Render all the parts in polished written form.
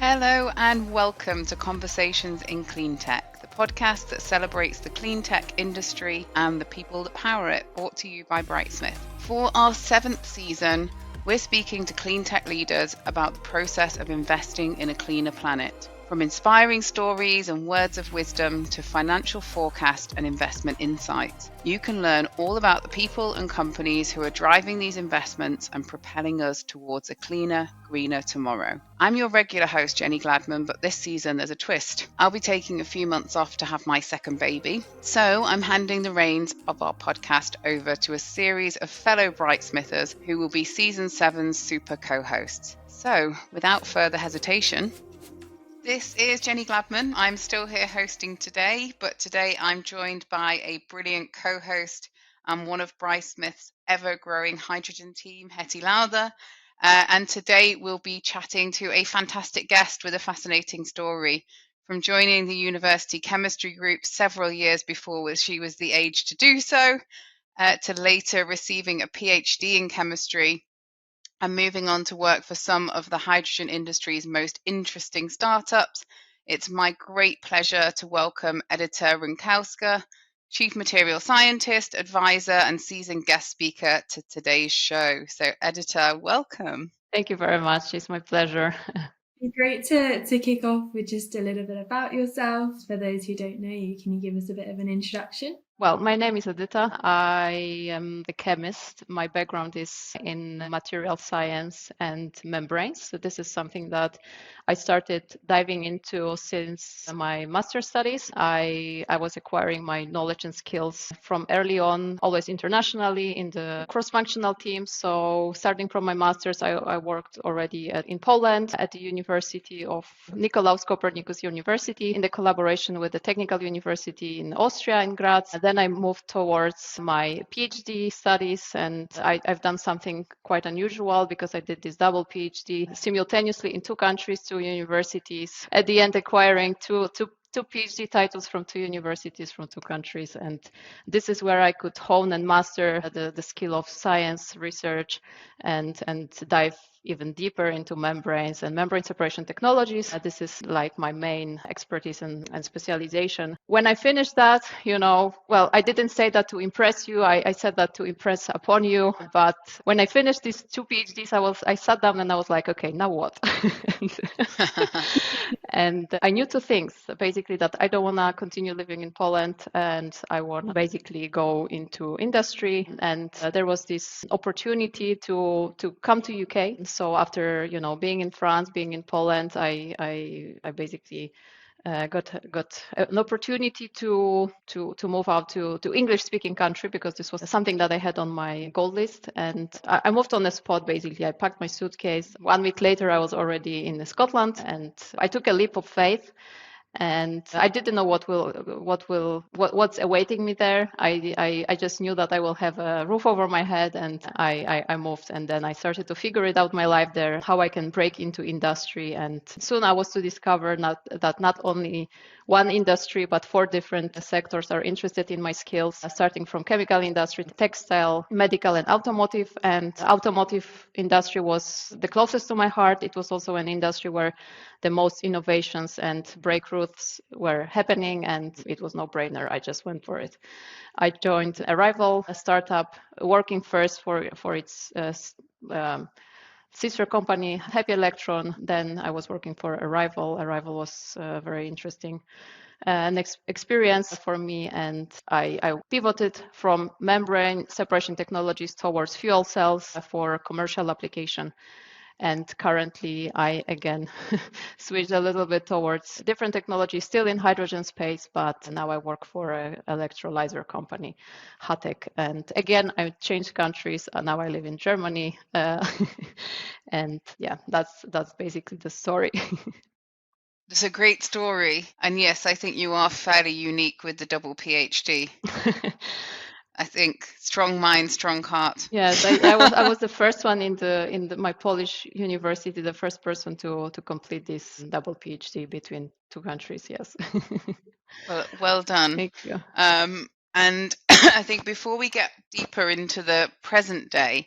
Hello and welcome to Conversations in Cleantech, the podcast that celebrates the clean tech industry and the people that power it, brought to you by Brightsmith. For our 7th season, we're speaking to clean tech leaders about the process of investing in a cleaner planet. From inspiring stories and words of wisdom to financial forecast and investment insights, you can learn all about the people and companies who are driving these investments and propelling us towards a cleaner, greener tomorrow. I'm your regular host, Jenny Gladman, but this season there's a twist. I'll be taking a few months off to have my second baby, so I'm handing the reins of our podcast over to a series of fellow Brightsmithers who will be Season 7's super co-hosts. So, without further hesitation, this is Jenny Gladman. I'm still here hosting today, but today I'm joined by a brilliant co-host and one of Brightsmith's ever-growing hydrogen team, Hetty Lowther. And today we'll be chatting to a fantastic guest with a fascinating story. From joining the university chemistry group several years before she was the age to do so, to later receiving a PhD in chemistry and moving on to work for some of the hydrogen industry's most interesting startups. It's my great pleasure to welcome Edyta Rynkowska, Chief Material Scientist, Advisor, and seasoned guest speaker to today's show. So, Edyta, welcome. Thank you very much. It's my pleasure. Great to kick off with just a little bit about yourself. For those who don't know you, can you give us a bit of an introduction? Well, my name is Edyta. I am the chemist. My background is in material science and membranes. So this is something that I started diving into since my master's studies. I was acquiring my knowledge and skills from early on, always internationally in the cross-functional teams. So starting from my master's, I worked already in Poland at the University of Nikolaus Copernicus University in the collaboration with the Technical University in Austria in Graz. Then I moved towards my PhD studies, and I've done something quite unusual because I did this double PhD simultaneously in 2 countries, 2 universities, at the end acquiring two PhD titles from 2 universities from 2 countries. And this is where I could hone and master the skill of science, research, and dive even deeper into membranes and membrane separation technologies. This is like my main expertise and specialization. When I finished that, well, I didn't say that to impress you. I said that to impress upon you. But when I finished these 2 PhDs, I sat down and I was like, okay, now what? And I knew 2 things, basically, that I don't want to continue living in Poland and I want to basically go into industry. And there was this opportunity to come to UK. So after, being in France, being in Poland, I basically got an opportunity to move out to English-speaking country because this was something that I had on my goal list. And I moved on the spot, basically. I packed my suitcase. 1 week later, I was already in Scotland, and I took a leap of faith. And I didn't know what's awaiting me there. I just knew that I will have a roof over my head, and I moved, and then I started to figure it out my life there, how I can break into industry. And soon I was to discover that not only one industry, but 4 different sectors are interested in my skills, starting from chemical industry, textile, medical, and automotive. And automotive industry was the closest to my heart. It was also an industry where the most innovations and breakthroughs were happening, and it was no-brainer. I just went for it. I joined Arrival, a startup working first for its sister company, Happy Electron. Then I was working for Arrival. Arrival was very interesting an experience for me, and I pivoted from membrane separation technologies towards fuel cells for commercial application. And currently, I again switched a little bit towards different technology, still in hydrogen space, but now I work for an electrolyzer company, H-TEC. And again, I changed countries. Now I live in Germany. And yeah, that's basically the story. It's a great story. And yes, I think you are fairly unique with the double PhD. I think strong mind, strong heart. Yes, I was the first one in my Polish university, the first person to complete this double PhD between 2 countries. Yes. Well done. Thank you. And I think before we get deeper into the present day,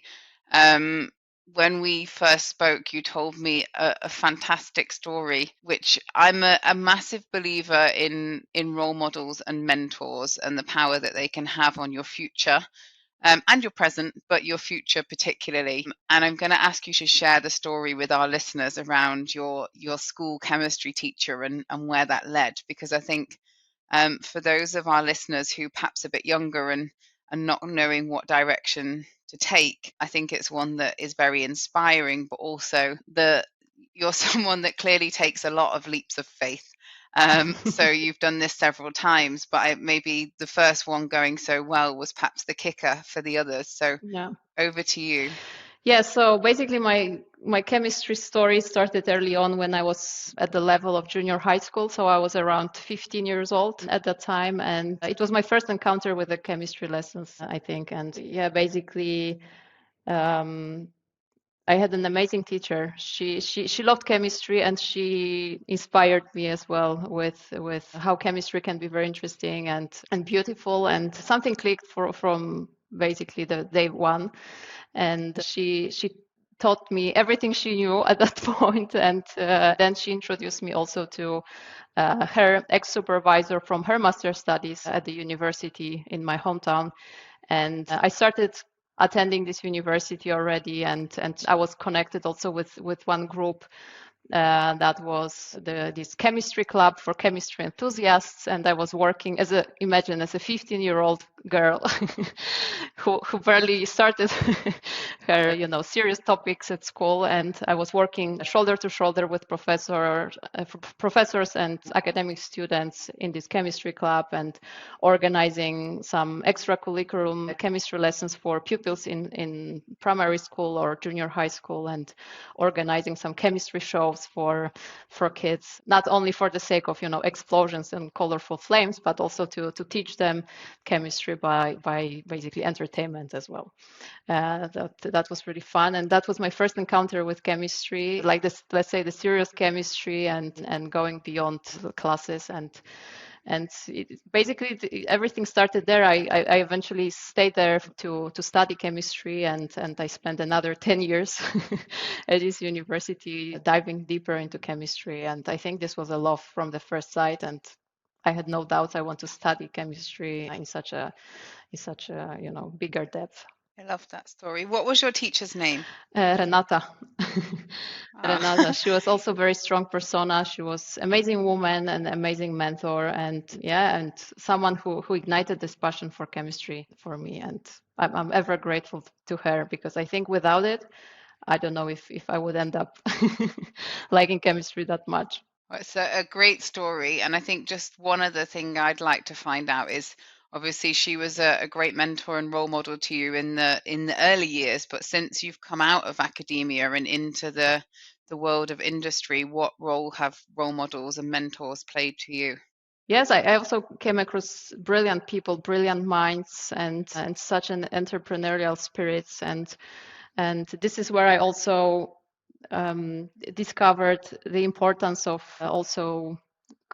when we first spoke, you told me a fantastic story, which I'm a massive believer in role models and mentors and the power that they can have on your future. And your present, but your future particularly. And I'm going to ask you to share the story with our listeners around your school chemistry teacher and where that led, because I think for those of our listeners who perhaps a bit younger and not knowing what direction to take, I think it's one that is very inspiring, but also you're someone that clearly takes a lot of leaps of faith. So you've done this several times, but maybe the first one going so well was perhaps the kicker for the others. So Yeah. over to you. Yeah, so basically my chemistry story started early on when I was at the level of junior high school. So I was around 15 years old at that time. And it was my first encounter with the chemistry lessons, I think. And yeah, basically, I had an amazing teacher. She loved chemistry, and she inspired me as well with how chemistry can be very interesting and beautiful. And something clicked from basically the day one. And she taught me everything she knew at that point. And then she introduced me also to her ex-supervisor from her master's studies at the university in my hometown. And I started attending this university already, and I was connected also with one group that was this chemistry club for chemistry enthusiasts. And I was working as a 15-year-old girl who barely started her serious topics at school. And I was working shoulder to shoulder with professors and academic students in this chemistry club, and organizing some extracurriculum chemistry lessons for pupils in primary school or junior high school, and organizing some chemistry shows for kids, not only for the sake of explosions and colorful flames, but also to teach them chemistry by basically entertainment as well. That was really fun, and that was my first encounter with chemistry, like this, let's say, the serious chemistry, and going beyond the classes. And basically everything started there. I eventually stayed there to study chemistry, and I spent another 10 years at this university diving deeper into chemistry. And I think this was a love from the first sight, and I had no doubts I want to study chemistry in such a bigger depth. I love that story. What was your teacher's name? Renata. Renata. She was also a very strong persona. She was an amazing woman and amazing mentor, and someone who ignited this passion for chemistry for me. And I'm ever grateful to her, because I think without it, I don't know if I would end up liking chemistry that much. Well, it's a great story. And I think just one other thing I'd like to find out is, obviously she was a great mentor and role model to you in the early years, but since you've come out of academia and into the world of industry, what role have role models and mentors played to you? Yes, I also came across brilliant people, brilliant minds, and such an entrepreneurial spirits. And this is where I also discovered the importance of also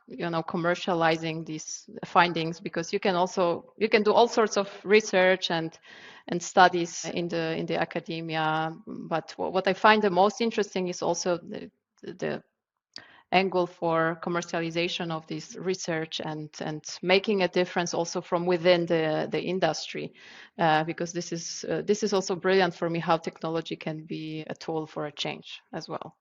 commercializing these findings, because you can do all sorts of research and studies in the academia, but what I find the most interesting is also the angle for commercialization of this research, and making a difference also from within the industry, because this is also brilliant for me, how technology can be a tool for a change as well.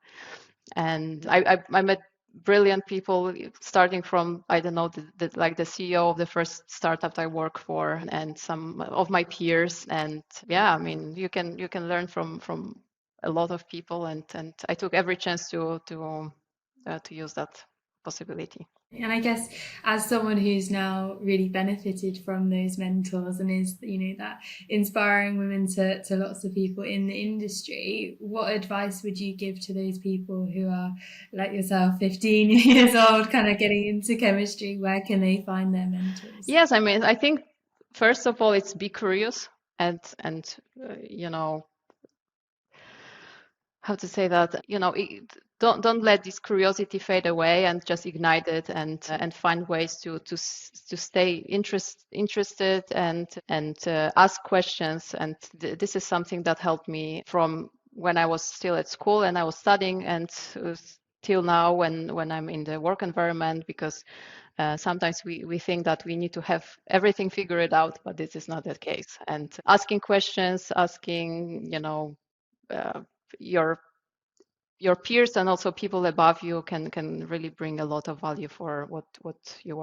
And I met brilliant people, starting from, I don't know, the CEO of the first startup I work for, and some of my peers. And yeah, I mean, you can learn from a lot of people, and I took every chance to use that possibility. And I guess as someone who's now really benefited from those mentors and is, that inspiring women to lots of people in the industry, what advice would you give to those people who are like yourself, 15 years old, kind of getting into chemistry? Where can they find their mentors? Yes, I mean, I think first of all, it's be curious, and how to say that, don't let this curiosity fade away, and just ignite it, and find ways to stay interested, and ask questions. And this is something that helped me from when I was still at school and I was studying, and till now when I'm in the work environment, because sometimes we think that we need to have everything figured out, but this is not the case. And asking questions, asking, your peers and also people above you can really bring a lot of value for what you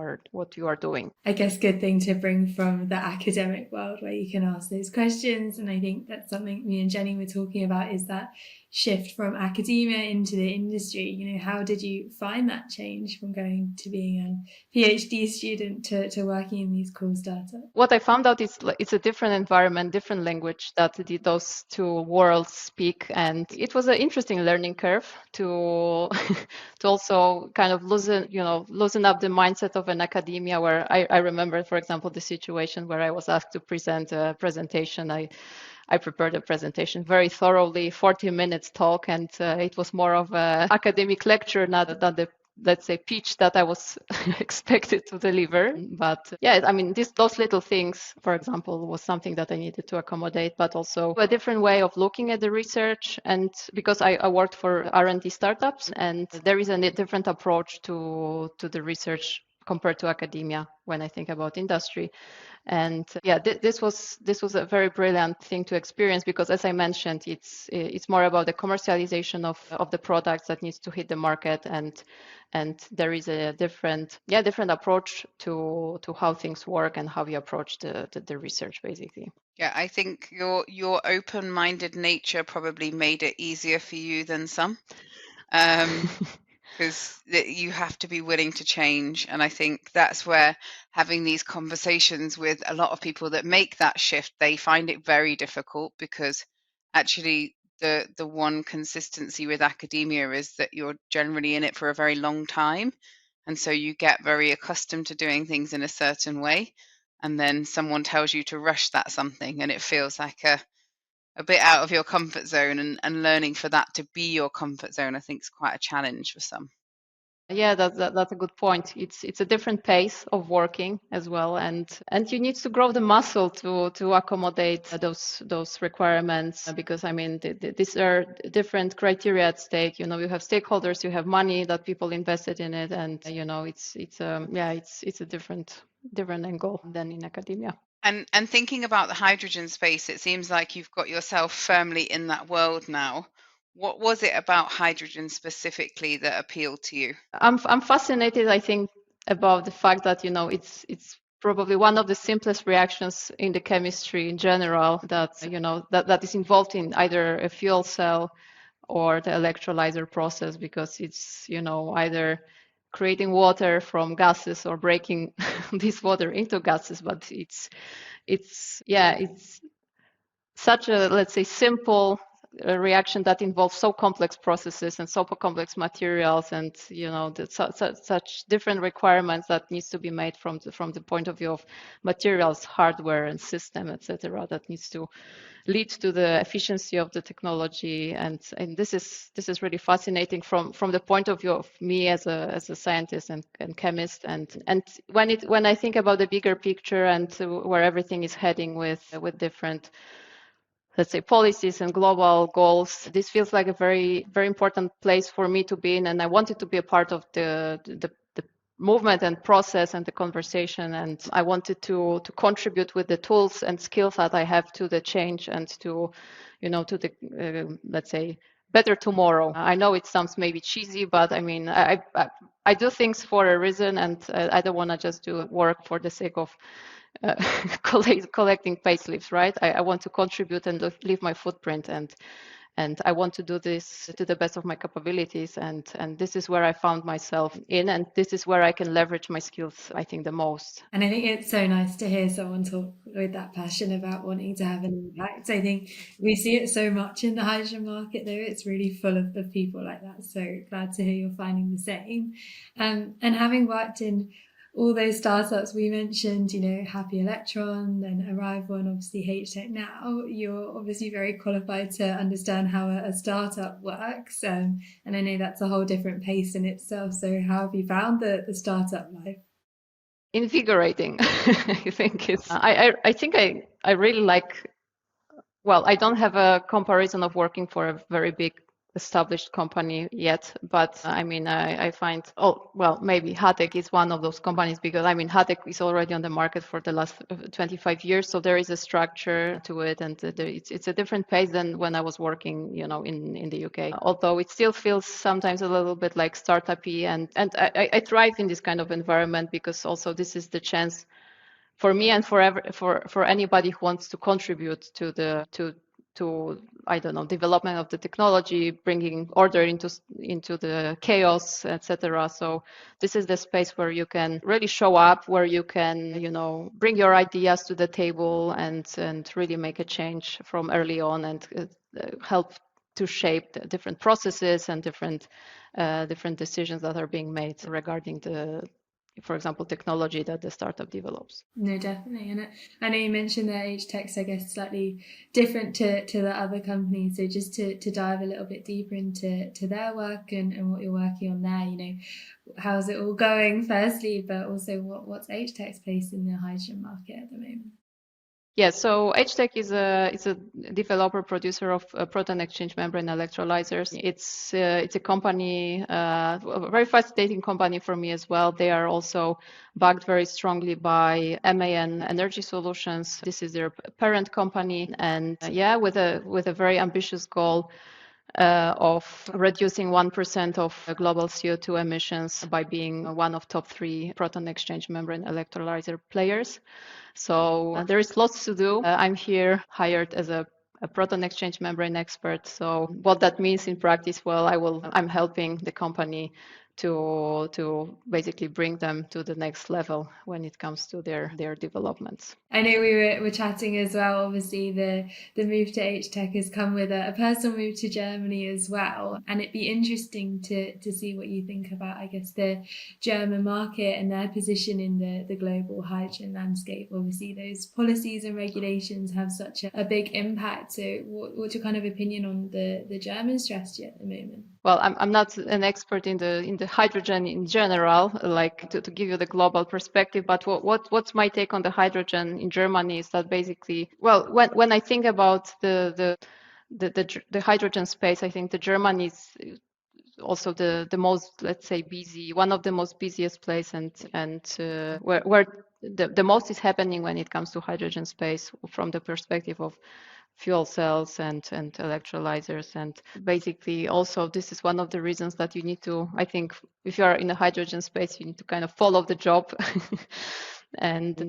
are doing. I guess good thing to bring from the academic world where you can ask those questions. And I think that's something me and Jenny were talking about, is that shift from academia into the industry. How did you find that change from going to being a PhD student to working in these cool startups? What I found out is it's a different environment, different language that those two worlds speak, and it was an interesting learning curve to to also kind of loosen up the mindset of an academia. Where I remember, for example, the situation where I was asked to present a presentation. I prepared a presentation very thoroughly, 40 minutes talk, and it was more of an academic lecture, not than the, let's say, pitch that I was expected to deliver. But yeah, I mean, those little things, for example, was something that I needed to accommodate, but also a different way of looking at the research. And because I worked for R&D startups, and there is a different approach to the research compared to academia when I think about industry. And yeah, this was a very brilliant thing to experience, because as I mentioned, it's more about the commercialization of the products that needs to hit the market, and there is a different approach to how things work and how we approach the research, basically. Yeah, I think your open-minded nature probably made it easier for you than some. Because you have to be willing to change. And I think that's where having these conversations with a lot of people that make that shift, they find it very difficult, because actually the one consistency with academia is that you're generally in it for a very long time. And so you get very accustomed to doing things in a certain way. And then someone tells you to rush that something, and it feels like a bit out of your comfort zone, and learning for that to be your comfort zone, I think, is quite a challenge for some. Yeah, that's a good point. It's a different pace of working as well, and you need to grow the muscle to accommodate those requirements, because I mean these are different criteria at stake. You have stakeholders, you have money that people invested in it, and it's a different angle than in academia. And thinking about the hydrogen space, it seems like you've got yourself firmly in that world now. What was it about hydrogen specifically that appealed to you? I'm fascinated, I think, about the fact that it's probably one of the simplest reactions in the chemistry in general that that is involved in either a fuel cell or the electrolyzer process, because it's either creating water from gases or breaking this water into gases. But it's such a, let's say, simple reaction that involves so complex processes and so complex materials, and such different requirements that needs to be made from the point of view of materials, hardware, and system, etc., that needs to lead to the efficiency of the technology. And this is really fascinating from the point of view of me as a scientist and chemist. And when I think about the bigger picture and where everything is heading with different, let's say, policies and global goals, this feels like a very, very important place for me to be in. And I wanted to be a part of the movement and process and the conversation. And I wanted to contribute with the tools and skills that I have to the change and to the, let's say, better tomorrow. I know it sounds maybe cheesy, but I mean, I do things for a reason, and I don't want to just do work for the sake of collecting payslips, right? I want to contribute and leave my footprint, and I want to do this to the best of my capabilities, and this is where I found myself in, and this is where I can leverage my skills, I think, the most. And I think it's so nice to hear someone talk with that passion about wanting to have an impact. I think we see it so much in the hydrogen market, though. It's really full of people like that. So glad to hear you're finding the same. And having worked in all those startups we mentioned, Happy Electron, then Arrival, and obviously H-TEC now, you're obviously very qualified to understand how a startup works. And I know that's a whole different pace in itself. So how have you found the startup life? Invigorating. I think it's, I think I really like Well, I don't have a comparison of working for a very big established company yet, but I mean, I find, oh, well, maybe H-TEC is one of those companies because I mean, H-TEC is already on the market for the last 25 years, so there is a structure to it, and it's a different pace than when I was working, you know, in the UK. Although it still feels sometimes a little bit like startup-y, and I thrive in this kind of environment because also this is the chance for me and for anybody who wants to contribute to to I don't know, development of the technology, bringing order into the chaos, etc. So this is the space where you can really show up, where you can, you know, bring your ideas to the table and really make a change from early on and help to shape the different processes and different decisions that are being made regarding the, for example, technology that the startup develops. No, definitely. And I know you mentioned that H-TEC's, I guess, slightly different to the other companies. So just to dive a little bit deeper into their work and what you're working on there, you know, how's it all going firstly, but also what's H-TEC's place in the hydrogen market at the moment? Yeah, so H-TEC is a developer producer of proton exchange membrane electrolyzers. It's a company, a very fascinating company for me as well. They are also backed very strongly by MAN Energy Solutions. This is their parent company, and yeah, with a very ambitious goal of reducing 1% of global CO2 emissions by being one of top 3 proton exchange membrane electrolyzer players. So there is lots to do. I'm here hired as a proton exchange membrane expert. So what that means in practice, well, I'm helping the company to basically bring them to the next level when it comes to their developments. I know we were chatting as well. Obviously, the move to H-TEC has come with a personal move to Germany as well, and it'd be interesting to see what you think about, I guess, the German market and their position in the global hydrogen landscape. Obviously, those policies and regulations have such a big impact. So, what's your kind of opinion on the German strategy at the moment? Well, I'm not an expert in the hydrogen in general, like to give you the global perspective. But what's my take on the hydrogen in Germany is that basically, well, when I think about the hydrogen space, I think the Germany is also the most, let's say, busy, one of the most busiest place, and where the most is happening when it comes to hydrogen space from the perspective of fuel cells and electrolyzers. And basically also this is one of the reasons that you need to, I think, if you are in the hydrogen space, you need to kind of follow the job. And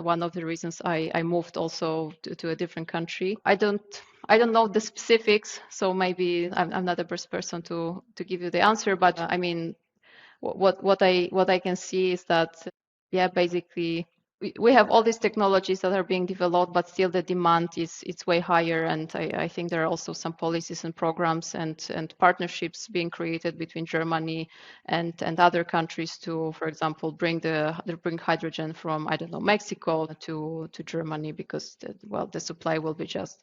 one of the reasons I moved also to a different country. I don't know the specifics, so maybe I'm not the best person to give you the answer, but I mean, what I can see is that, yeah, basically we have all these technologies that are being developed, but still the demand is it's way higher. And I think there are also some policies and programs and partnerships being created between Germany and other countries to, for example, bring hydrogen from, I don't know, Mexico to Germany, because the supply will be just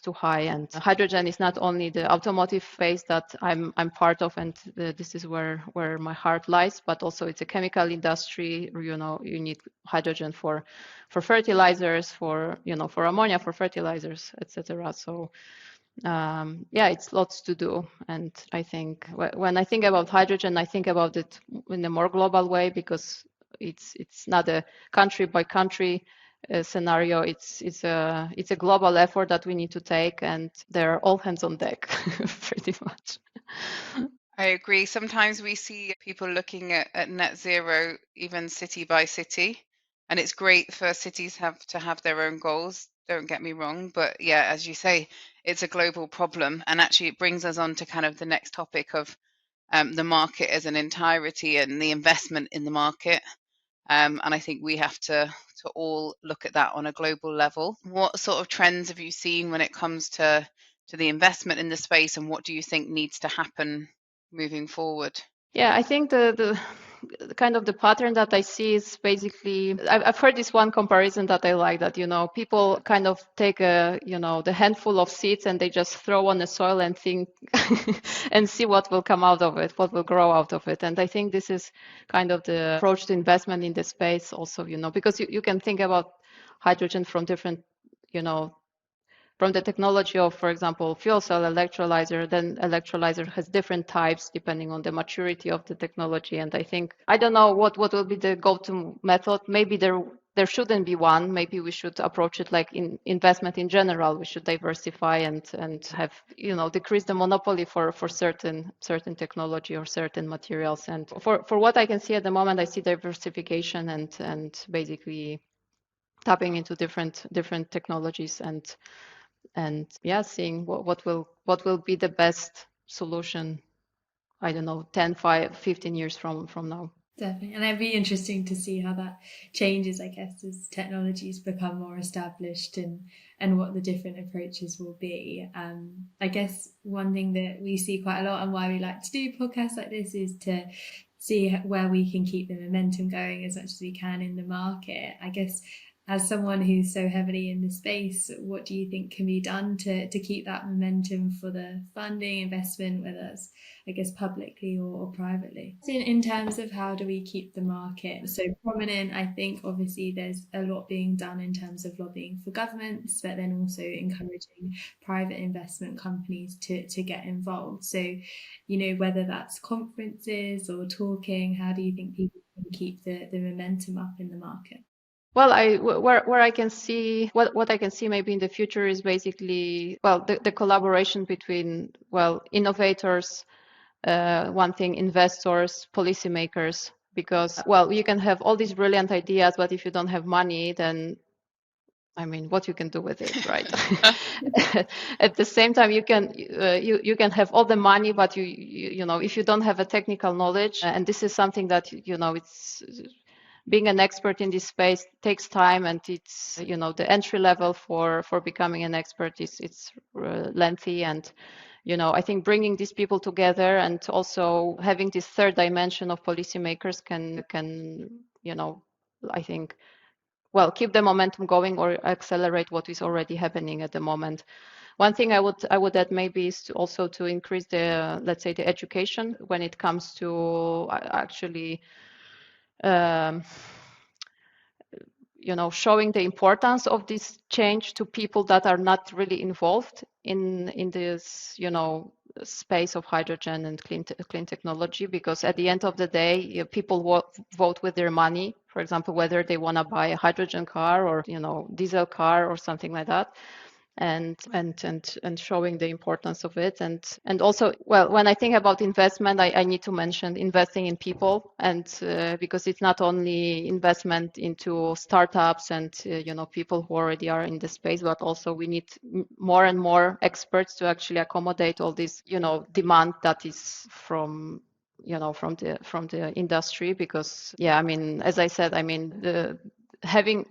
too high. And hydrogen is not only the automotive phase that I'm part of, and this is where my heart lies, but also it's a chemical industry. You know, you need hydrogen for fertilizers, for ammonia, for fertilizers, etc. So yeah, it's lots to do. And I think when I think about hydrogen, I think about it in a more global way, because it's not a country by country scenario. It's a global effort that we need to take, and they're all hands on deck pretty much. I agree. Sometimes we see people looking at net zero, even city by city, and it's great for cities to have their own goals. Don't get me wrong, but yeah, as you say, it's a global problem, and actually it brings us on to kind of the next topic of the market as an entirety and the investment in the market. And I think we have to all look at that on a global level. What sort of trends have you seen when it comes to the investment in the space, and what do you think needs to happen moving forward? Yeah, I think the kind of the pattern that I see is basically, I've heard this one comparison that I like, that, people kind of take the handful of seeds and they just throw on the soil and think and see what will come out of it, what will grow out of it. And I think this is kind of the approach to investment in the space also, because you can think about hydrogen from different, from the technology of, for example, fuel cell electrolyzer. Then electrolyzer has different types depending on the maturity of the technology. And I don't know what will be the go-to method. Maybe there shouldn't be one. Maybe we should approach it like in investment in general. We should diversify and have, decrease the monopoly for certain technology or certain materials. And for what I can see at the moment, I see diversification and basically tapping into different technologies and yeah, seeing what will be the best solution. I don't know, 10, 5, 15 years from now. Definitely. And it'd be interesting to see how that changes, I guess, as technologies become more established and what the different approaches will be. I guess one thing that we see quite a lot and why we like to do podcasts like this is to see where we can keep the momentum going as much as we can in the market. I guess as someone who's so heavily in the space, what do you think can be done to keep that momentum for the funding, investment, whether that's, I guess, publicly or privately? In terms of how do we keep the market so prominent, I think obviously there's a lot being done in terms of lobbying for governments, but then also encouraging private investment companies to get involved. So, whether that's conferences or talking, how do you think people can keep the momentum up in the market? Well, where I can see what I can see maybe in the future is basically, well, the collaboration between, well, innovators, one thing, investors, policymakers, because, well, you can have all these brilliant ideas, but if you don't have money, then I mean, what you can do with it, right? At the same time, you can have all the money, but if you don't have a technical knowledge, and this is something that it's being an expert in this space takes time, and it's the entry level for becoming an expert is lengthy, and I think bringing these people together and also having this third dimension of policymakers can I think, well, keep the momentum going or accelerate what is already happening at the moment. One thing I would add maybe is also to increase the, let's say, the education when it comes to actually showing the importance of this change to people that are not really involved in this space of hydrogen and clean technology, because at the end of the day, people vote with their money, for example, whether they want to buy a hydrogen car or diesel car or something like that. And showing the importance of it, and also, well, when I think about investment, I need to mention investing in people, and because it's not only investment into startups and people who already are in the space, but also we need more and more experts to actually accommodate all this demand that is from the industry, because I mean, as I said, I mean, having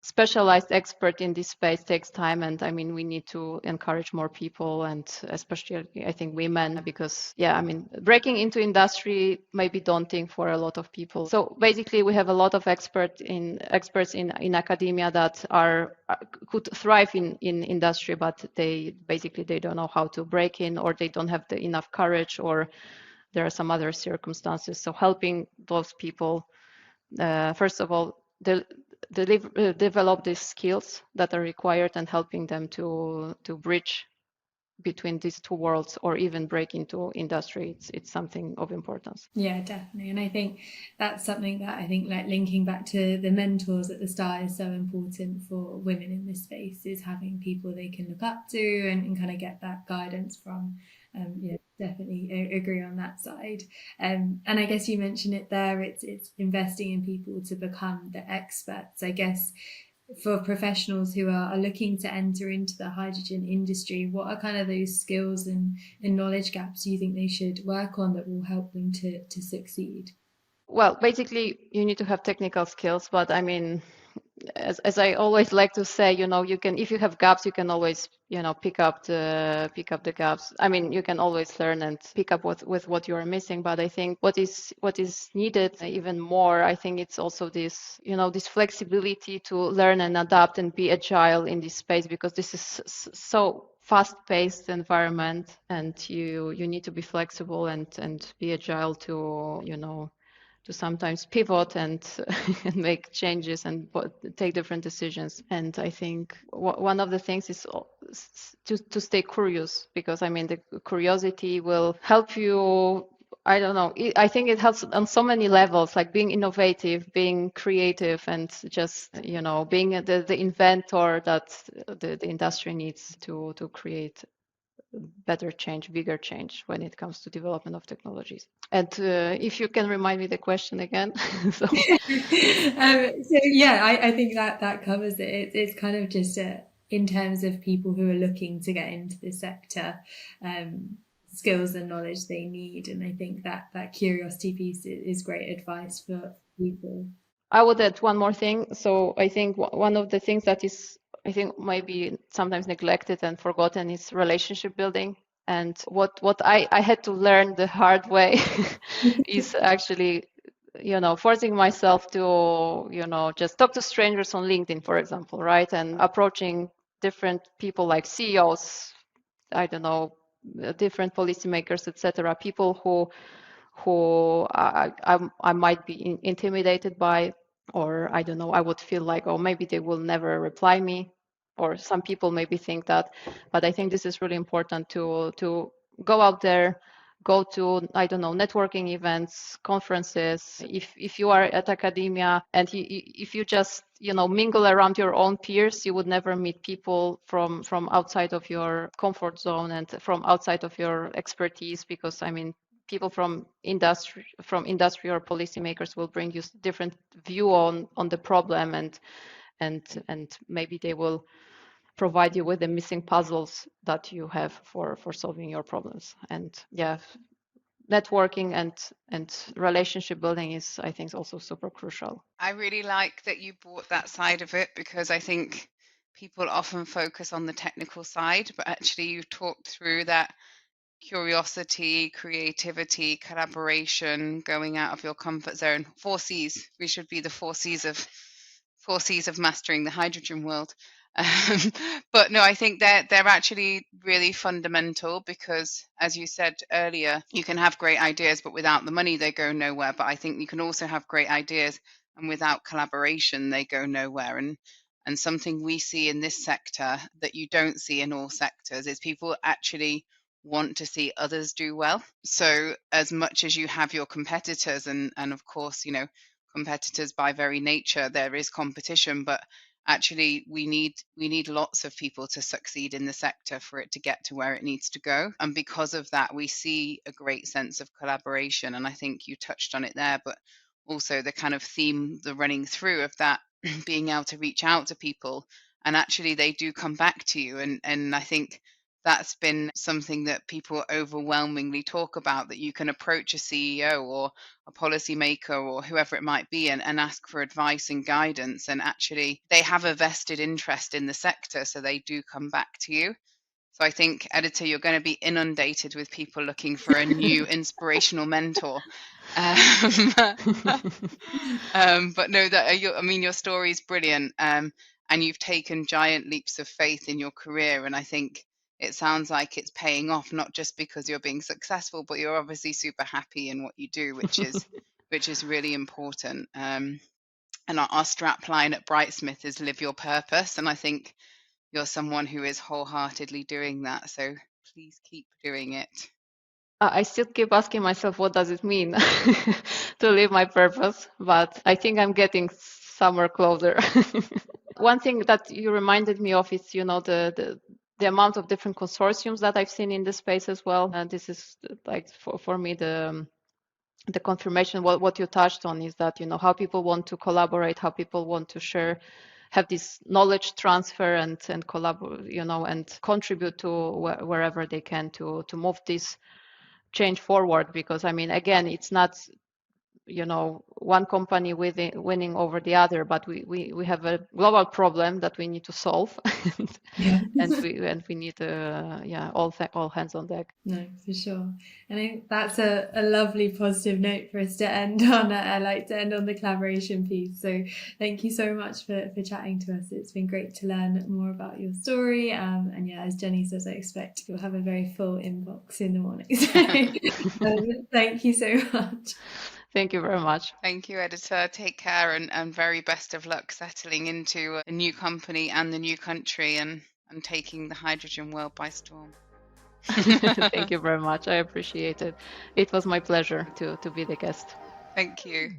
specialized expert in this space takes time, and I mean, we need to encourage more people, and especially I think women, because I mean, breaking into industry may be daunting for a lot of people. So basically we have a lot of experts in academia that could thrive in industry, but they don't know how to break in, or they don't have enough courage, or there are some other circumstances. So helping those people, first of all, develop these skills that are required, and helping them to bridge between these two worlds, or even break into industry. It's something of importance. Yeah, definitely. And I think that's something that I think, like, linking back to the mentors at the start, is so important for women in this space, is having people they can look up to and kind of get that guidance from. Definitely agree on that side. And I guess you mentioned it there, it's investing in people to become the experts. I guess for professionals who are looking to enter into the hydrogen industry, what are kind of those skills and knowledge gaps you think they should work on that will help them to succeed? Well, basically you need to have technical skills, but I mean, as I always like to say, you can, if you have gaps, you can always, pick up the gaps. I mean, you can always learn and pick up with what you are missing. But I think what is needed even more, I think it's also this, this flexibility to learn and adapt and be agile in this space, because this is so fast-paced environment, and you need to be flexible and be agile to, sometimes pivot and, and make changes and take different decisions. And I think one of the things is to stay curious, because I mean the curiosity will help you. I don't know. I think it helps on so many levels, like being innovative, being creative, and just, being the inventor that the industry needs to create better change, bigger change when it comes to development of technologies. And if you can remind me the question again. So yeah, I think that covers it. It's kind of just in terms of people who are looking to get into the sector, skills and knowledge they need. And I think that curiosity piece is great advice for people. I would add one more thing. So I think one of the things that is, I think, maybe sometimes neglected and forgotten is relationship building. And what I had to learn the hard way is actually, forcing myself to, just talk to strangers on LinkedIn, for example, right? And approaching different people like CEOs, I don't know, different policymakers, etc. People who I might be intimidated by, or I don't know, I would feel like, oh, maybe they will never reply me, or some people maybe think that. But I think this is really important to go out there, go to, I don't know, networking events, conferences. If you are at academia and if you just, mingle around your own peers, you would never meet people from outside of your comfort zone and from outside of your expertise, because I mean, people from industry or policymakers will bring you different view on the problem, and maybe they will provide you with the missing puzzles that you have for solving your problems. And yeah, networking and relationship building is, I think, also super crucial. I really like that you brought that side of it, because I think people often focus on the technical side, but actually you talked through that curiosity, creativity, collaboration, going out of your comfort zone. 4 C's. We should be the 4 C's of mastering the hydrogen world. But no, I think they're actually really fundamental, because, as you said earlier, you can have great ideas, but without the money, they go nowhere. But I think you can also have great ideas, and without collaboration, they go nowhere. And something we see in this sector that you don't see in all sectors is people actually want to see others do well. So as much as you have your competitors, and of course, competitors by very nature, there is competition, but actually we need lots of people to succeed in the sector for it to get to where it needs to go. And because of that, we see a great sense of collaboration. And I think you touched on it there, but also the kind of theme, the running through of that, being able to reach out to people, and actually they do come back to you. And I think that's been something that people overwhelmingly talk about, that you can approach a CEO or a policymaker or whoever it might be and ask for advice and guidance, and actually they have a vested interest in the sector, so they do come back to you. So I think, Edyta, you're going to be inundated with people looking for a new inspirational mentor. But no, your story is brilliant, and you've taken giant leaps of faith in your career, and I think it sounds like it's paying off, not just because you're being successful, but you're obviously super happy in what you do, which is really important. And our strap line at Brightsmith is "Live Your Purpose," and I think you're someone who is wholeheartedly doing that. So please keep doing it. I still keep asking myself, what does it mean to live my purpose? But I think I'm getting somewhere closer. One thing that you reminded me of is, the amount of different consortiums that I've seen in this space as well. And this is like for me the confirmation. What you touched on is that, how people want to collaborate, how people want to share, have this knowledge transfer and collaborate, and contribute to wherever they can to move this change forward. Because I mean, again, it's not one company winning over the other, but we have a global problem that we need to solve. and we need all hands on deck. No, for sure. And I think that's a lovely positive note for us to end on. I like to end on the collaboration piece. So thank you so much for chatting to us. It's been great to learn more about your story. And yeah, as Jenny says, I expect you'll have a very full inbox in the morning. So thank you so much. Thank you very much. Thank you, Edyta. Take care and very best of luck settling into a new company and the new country and taking the hydrogen world by storm. Thank you very much. I appreciate it. It was my pleasure to be the guest. Thank you.